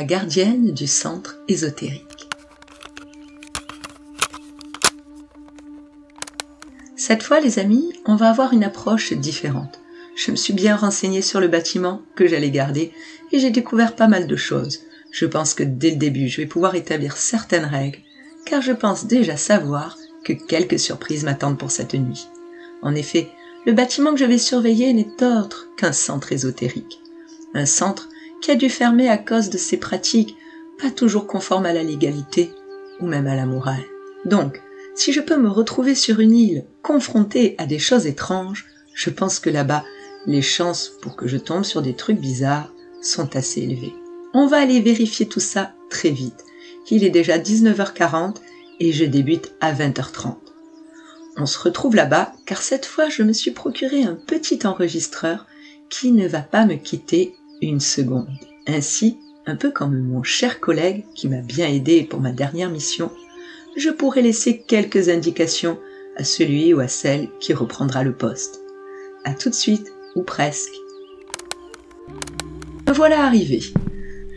gardienne du centre ésotérique. Cette fois, les amis, on va avoir une approche différente. Je me suis bien renseignée sur le bâtiment que j'allais garder et j'ai découvert pas mal de choses. Je pense que dès le début, je vais pouvoir établir certaines règles, car je pense déjà savoir que quelques surprises m'attendent pour cette nuit. En effet, le bâtiment que je vais surveiller n'est autre qu'un centre ésotérique. Un centre qui a dû fermer à cause de ses pratiques pas toujours conformes à la légalité ou même à la morale. Donc, si je peux me retrouver sur une île confrontée à des choses étranges, je pense que là-bas, les chances pour que je tombe sur des trucs bizarres sont assez élevées. On va aller vérifier tout ça très vite. Il est déjà 19h40 et je débute à 20h30. On se retrouve là-bas car cette fois je me suis procuré un petit enregistreur qui ne va pas me quitter une seconde. Ainsi, un peu comme mon cher collègue qui m'a bien aidé pour ma dernière mission, je pourrai laisser quelques indications à celui ou à celle qui reprendra le poste. À tout de suite, ou presque. Me voilà arrivé.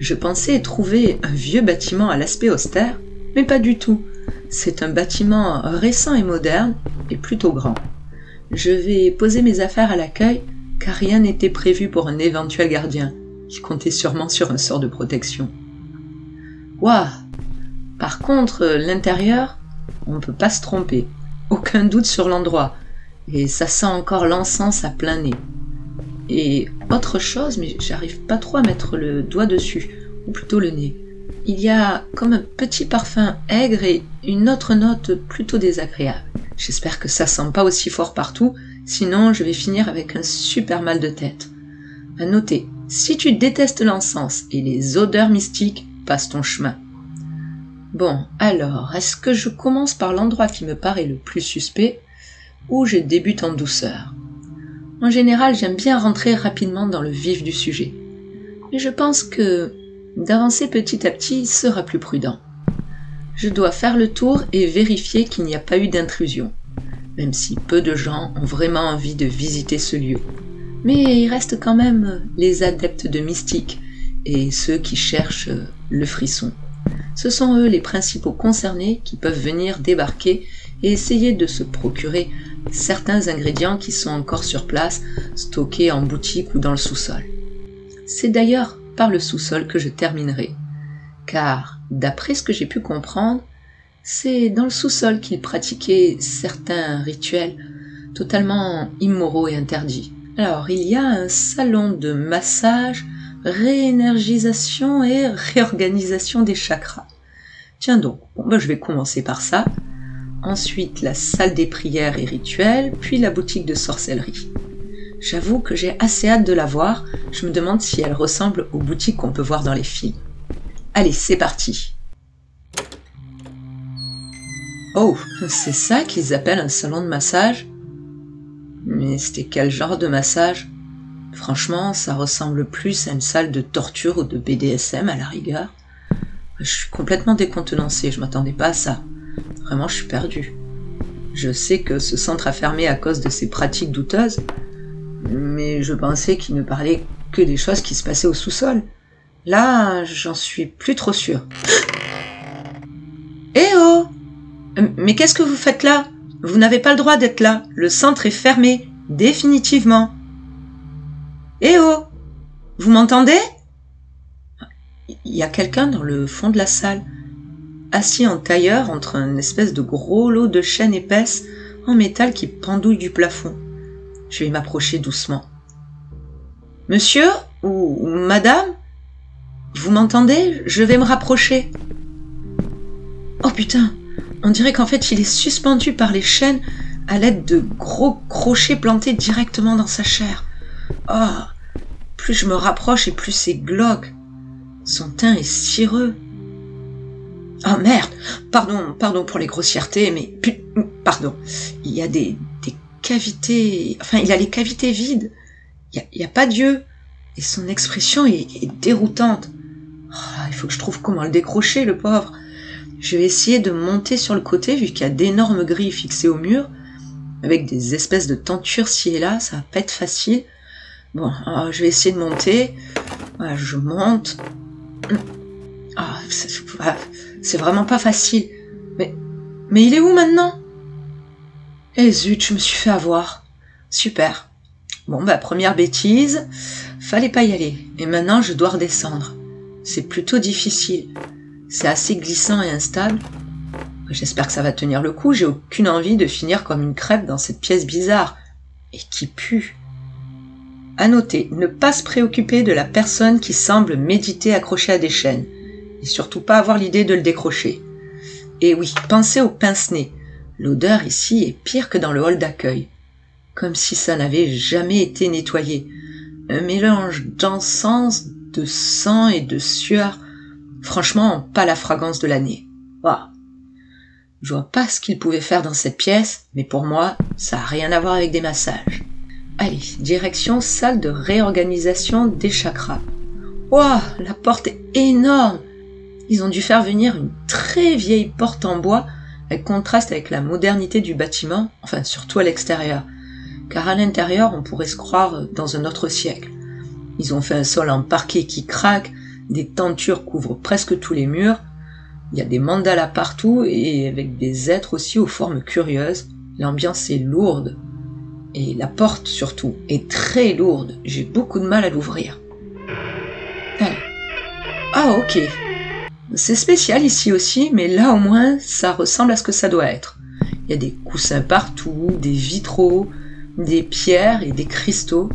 Je pensais trouver un vieux bâtiment à l'aspect austère, mais pas du tout. C'est un bâtiment récent et moderne, et plutôt grand. Je vais poser mes affaires à l'accueil, car rien n'était prévu pour un éventuel gardien, qui comptait sûrement sur un sort de protection. Waouh! Par contre, l'intérieur, on ne peut pas se tromper. Aucun doute sur l'endroit, et ça sent encore l'encens à plein nez. Et autre chose, mais j'arrive pas trop à mettre le doigt dessus, ou plutôt le nez. Il y a comme un petit parfum aigre et une autre note plutôt désagréable. J'espère que ça sent pas aussi fort partout, sinon je vais finir avec un super mal de tête. À noter, si tu détestes l'encens et les odeurs mystiques, passe ton chemin. Bon, alors, est-ce que je commence par l'endroit qui me paraît le plus suspect, ou je débute en douceur? En général, j'aime bien rentrer rapidement dans le vif du sujet. Mais je pense que d'avancer petit à petit sera plus prudent. Je dois faire le tour et vérifier qu'il n'y a pas eu d'intrusion, même si peu de gens ont vraiment envie de visiter ce lieu. Mais il reste quand même les adeptes de mystique et ceux qui cherchent le frisson. Ce sont eux les principaux concernés qui peuvent venir débarquer et essayer de se procurer certains ingrédients qui sont encore sur place, stockés en boutique ou dans le sous-sol. C'est d'ailleurs par le sous-sol que je terminerai, car, d'après ce que j'ai pu comprendre, c'est dans le sous-sol qu'ils pratiquaient certains rituels totalement immoraux et interdits. Alors, il y a un salon de massage, réénergisation et réorganisation des chakras. Tiens donc, je vais commencer par ça. Ensuite, la salle des prières et rituels, puis la boutique de sorcellerie. J'avoue que j'ai assez hâte de la voir, je me demande si elle ressemble aux boutiques qu'on peut voir dans les films. Allez, c'est parti. Oh, c'est ça qu'ils appellent un salon de massage? Mais c'était quel genre de massage? Franchement, ça ressemble plus à une salle de torture ou de BDSM à la rigueur. Je suis complètement décontenancée, je m'attendais pas à ça. Vraiment, je suis perdue. Je sais que ce centre a fermé à cause de ses pratiques douteuses, mais je pensais qu'il ne parlait que des choses qui se passaient au sous-sol. Là, j'en suis plus trop sûre. Eh oh! Mais qu'est-ce que vous faites là? Vous n'avez pas le droit d'être là. Le centre est fermé, définitivement. Eh oh! Vous m'entendez? Il y a quelqu'un dans le fond de la salle, assis en tailleur entre un espèce de gros lot de chaînes épaisses en métal qui pendouille du plafond. Je vais m'approcher doucement. Monsieur ou madame, vous m'entendez? Je vais me rapprocher. Oh putain, on dirait qu'en fait il est suspendu par les chaînes à l'aide de gros crochets plantés directement dans sa chair. Oh, plus je me rapproche et plus c'est glauque. Son teint est cireux. Oh merde, pardon pour les grossièretés, mais pardon, il y a des cavités, enfin il a les cavités vides, il y a pas d'yeux, et son expression est déroutante. Oh, il faut que je trouve comment le décrocher, le pauvre. Je vais essayer de monter sur le côté, vu qu'il y a d'énormes grilles fixées au mur, avec des espèces de tentures ci et là, ça va pas être facile. Bon, alors je vais essayer de monter, voilà, je monte. Ah, c'est vraiment pas facile. Mais il est où maintenant? Eh zut, je me suis fait avoir. Super. Bon, première bêtise, fallait pas y aller. Et maintenant, je dois redescendre. C'est plutôt difficile. C'est assez glissant et instable. J'espère que ça va tenir le coup. J'ai aucune envie de finir comme une crêpe dans cette pièce bizarre. Et qui pue. À noter, ne pas se préoccuper de la personne qui semble méditer accrochée à des chaînes. Et surtout pas avoir l'idée de le décrocher. Et oui, pensez au pince-nez. L'odeur ici est pire que dans le hall d'accueil. Comme si ça n'avait jamais été nettoyé. Un mélange d'encens, de sang et de sueur. Franchement, pas la fragrance de l'année. Ah. Je vois pas ce qu'il pouvait faire dans cette pièce, mais pour moi, ça n'a rien à voir avec des massages. Allez, direction salle de réorganisation des chakras. Ouah, la porte est énorme. Ils ont dû faire venir une très vieille porte en bois, elle contraste avec la modernité du bâtiment, enfin surtout à l'extérieur, car à l'intérieur on pourrait se croire dans un autre siècle. Ils ont fait un sol en parquet qui craque, des tentures couvrent presque tous les murs, il y a des mandalas partout et avec des êtres aussi aux formes curieuses. L'ambiance est lourde, et la porte surtout est très lourde, j'ai beaucoup de mal à l'ouvrir. Allez. Ah ok. C'est spécial ici aussi, mais là au moins, ça ressemble à ce que ça doit être. Il y a des coussins partout, des vitraux, des pierres et des cristaux.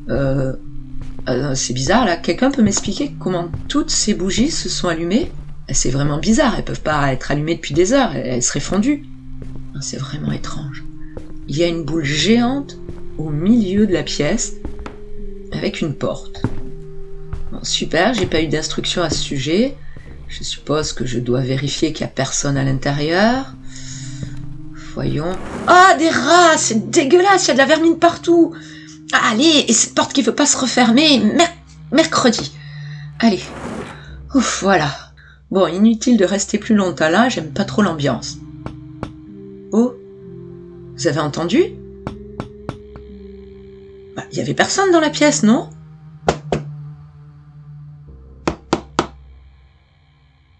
C'est bizarre là, quelqu'un peut m'expliquer comment toutes ces bougies se sont allumées? C'est vraiment bizarre, elles peuvent pas être allumées depuis des heures, elles seraient fondues. C'est vraiment étrange. Il y a une boule géante au milieu de la pièce, avec une porte. Bon, super, j'ai pas eu d'instruction à ce sujet. Je suppose que je dois vérifier qu'il n'y a personne à l'intérieur. Voyons. Ah, des rats, c'est dégueulasse, il y a de la vermine partout. Ah, allez, et cette porte qui ne veut pas se refermer, mercredi. Allez. Ouf, voilà. Bon, inutile de rester plus longtemps là, j'aime pas trop l'ambiance. Oh, vous avez entendu? Il y avait personne dans la pièce, non?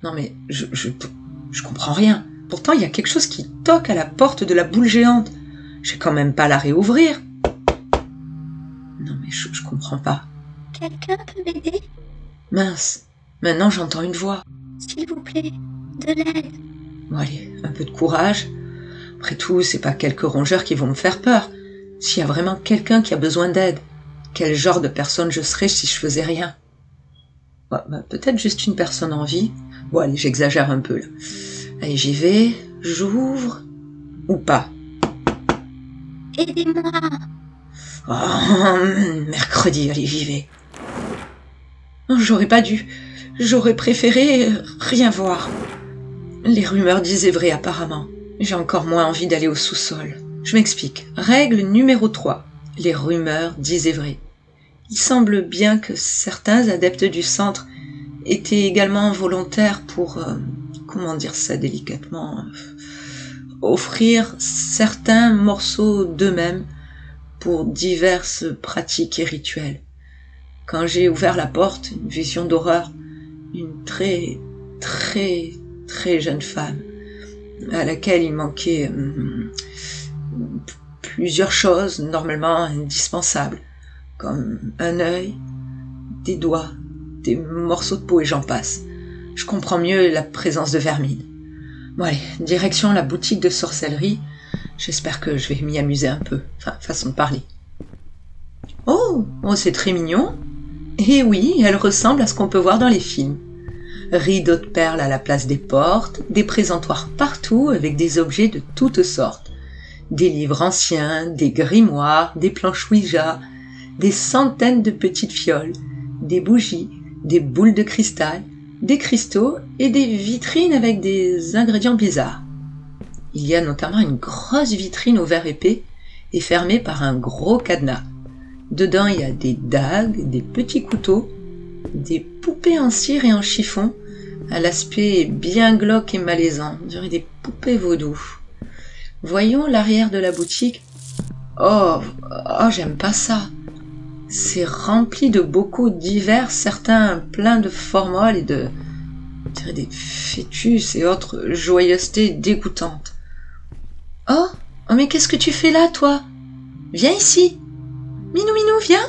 Non mais, je comprends rien. Pourtant, il y a quelque chose qui toque à la porte de la boule géante. Je vais quand même pas la réouvrir. Non mais, je comprends pas. Quelqu'un peut m'aider? Mince, maintenant j'entends une voix. S'il vous plaît, de l'aide. Bon allez, un peu de courage. Après tout, c'est pas quelques rongeurs qui vont me faire peur. S'il y a vraiment quelqu'un qui a besoin d'aide, quel genre de personne je serais si je faisais rien? Peut-être juste une personne en vie. Bon allez, j'exagère un peu là. Allez, j'y vais, j'ouvre, ou pas. Aidez-moi. Oh, mercredi, allez, j'y vais. Oh, j'aurais pas dû. J'aurais préféré rien voir. Les rumeurs disaient vrai apparemment. J'ai encore moins envie d'aller au sous-sol. Je m'explique. Règle numéro 3. Les rumeurs disaient vrai. Il semble bien que certains adeptes du centre étaient également volontaires pour, comment dire ça délicatement, offrir certains morceaux d'eux-mêmes pour diverses pratiques et rituels. Quand j'ai ouvert la porte, une vision d'horreur, une très, très, très jeune femme, à laquelle il manquait plusieurs choses normalement indispensables, comme un œil, des doigts, des morceaux de peau et j'en passe. Je comprends mieux la présence de vermine. Bon allez, direction la boutique de sorcellerie. J'espère que je vais m'y amuser un peu. Enfin, façon de parler. Oh, c'est très mignon. Et oui, elle ressemble à ce qu'on peut voir dans les films. Rideaux de perles à la place des portes, des présentoirs partout avec des objets de toutes sortes. Des livres anciens, des grimoires, des planches Ouija, des centaines de petites fioles, des bougies, des boules de cristal, des cristaux et des vitrines avec des ingrédients bizarres. Il y a notamment une grosse vitrine au verre épais et fermée par un gros cadenas. Dedans, il y a des dagues, des petits couteaux, des poupées en cire et en chiffon, à l'aspect bien glauque et malaisant, on dirait des poupées vaudou. Voyons l'arrière de la boutique. Oh, j'aime pas ça. C'est rempli de bocaux divers, certains pleins de formol et de On dirait des fœtus et autres joyeusetés dégoûtantes. Oh, mais qu'est-ce que tu fais là, toi? Viens ici. Minou, viens.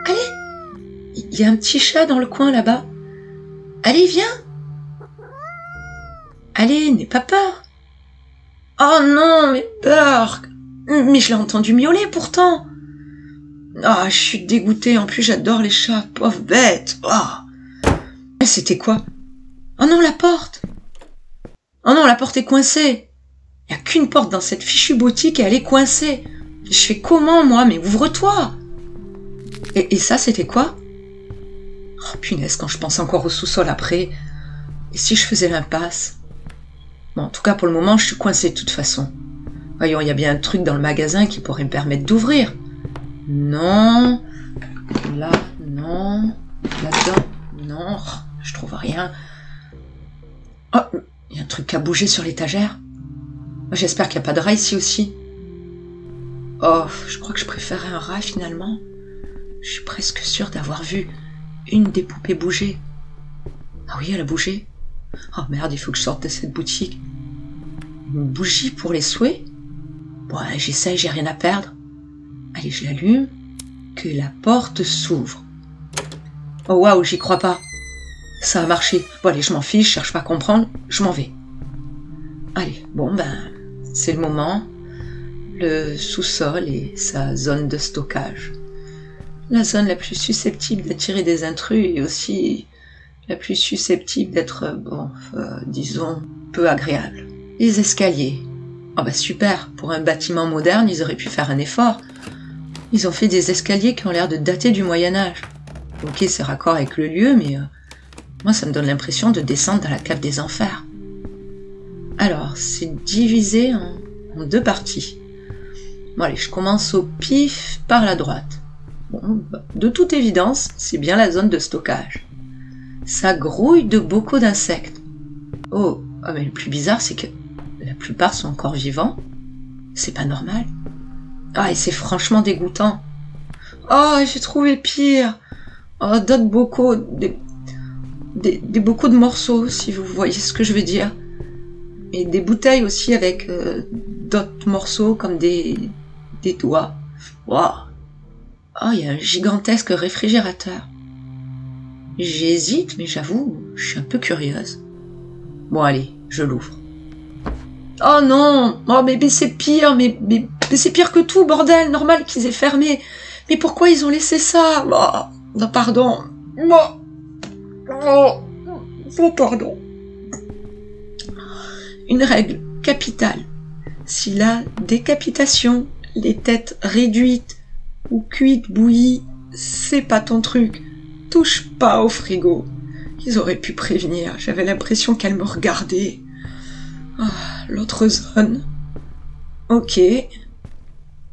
Allez. Il y a un petit chat dans le coin là-bas. Allez, viens. Allez, n'aie pas peur. Oh non, mais Burk. Mais je l'ai entendu miauler pourtant. Ah, je suis dégoûtée. En plus, j'adore les chats. Pauvre bête. Oh. C'était quoi? Oh non, la porte. Oh non, la porte est coincée. Il n'y a qu'une porte dans cette fichue boutique et elle est coincée. Je fais comment, moi? Mais ouvre-toi. Et ça, c'était quoi? Oh, punaise, quand je pense encore au sous-sol après. Et si je faisais l'impasse? Bon, en tout cas, pour le moment, je suis coincée de toute façon. Voyons, il y a bien un truc dans le magasin qui pourrait me permettre d'ouvrir. Non. Là, non. Là-dedans, non. Oh, je trouve rien. Oh, il y a un truc à bouger sur l'étagère. J'espère qu'il n'y a pas de rat ici aussi. Oh, je crois que je préférerais un rat finalement. Je suis presque sûre d'avoir vu une des poupées bouger. Ah oui, elle a bougé. Oh merde, il faut que je sorte de cette boutique. Une bougie pour les souhaits? Ouais, j'essaye, j'ai rien à perdre. Allez, je l'allume. Que la porte s'ouvre. Oh waouh, j'y crois pas. Ça a marché. Bon allez, je m'en fiche, je cherche pas à comprendre, je m'en vais. Allez, bon ben, c'est le moment. Le sous-sol et sa zone de stockage. La zone la plus susceptible d'attirer des intrus et aussi la plus susceptible d'être, disons, peu agréable. Les escaliers. Ah bah super, pour un bâtiment moderne, ils auraient pu faire un effort. Ils ont fait des escaliers qui ont l'air de dater du Moyen-Âge. Ok, c'est raccord avec le lieu, mais moi ça me donne l'impression de descendre dans la cave des enfers. Alors, c'est divisé en deux parties. Bon allez, je commence au pif par la droite. Bon, de toute évidence, c'est bien la zone de stockage. Ça grouille de bocaux d'insectes. Oh, mais le plus bizarre, c'est que la plupart sont encore vivants. C'est pas normal. Ah, et c'est franchement dégoûtant. Oh, j'ai trouvé pire. Oh, d'autres bocaux, des bocaux de morceaux, si vous voyez ce que je veux dire. Et des bouteilles aussi avec d'autres morceaux comme des doigts. Wow. Oh, il y a un gigantesque réfrigérateur. J'hésite, mais j'avoue, je suis un peu curieuse. Bon, allez, je l'ouvre. Oh non! Oh, mais c'est pire, mais c'est pire que tout, bordel! Normal qu'ils aient fermé. Mais pourquoi ils ont laissé ça? Oh, non, pardon. Oh, pardon. Une règle capitale. Si la décapitation, les têtes réduites ou cuites bouillies, c'est pas ton truc, touche pas au frigo. Ils auraient pu prévenir, j'avais l'impression qu'elle me regardait. Oh, l'autre zone. Ok.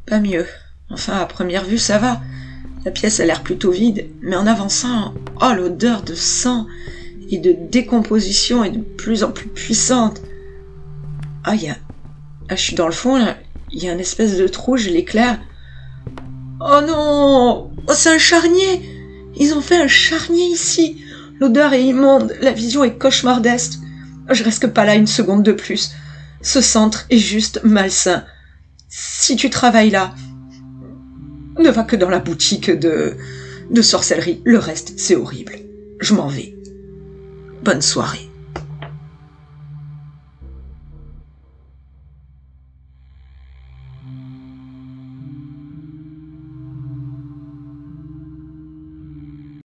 Pas mieux. Enfin, à première vue, ça va. La pièce a l'air plutôt vide, mais en avançant, oh, l'odeur de sang et de décomposition est de plus en plus puissante. Ah, je suis dans le fond, là. Il y a une espèce de trou, je l'éclaire. Oh non! Oh, c'est un charnier! Ils ont fait un charnier ici! L'odeur est immonde, la vision est cauchemardesque. Je reste pas là une seconde de plus. Ce centre est juste malsain. Si tu travailles là, ne va que dans la boutique de sorcellerie. Le reste, c'est horrible. Je m'en vais. Bonne soirée.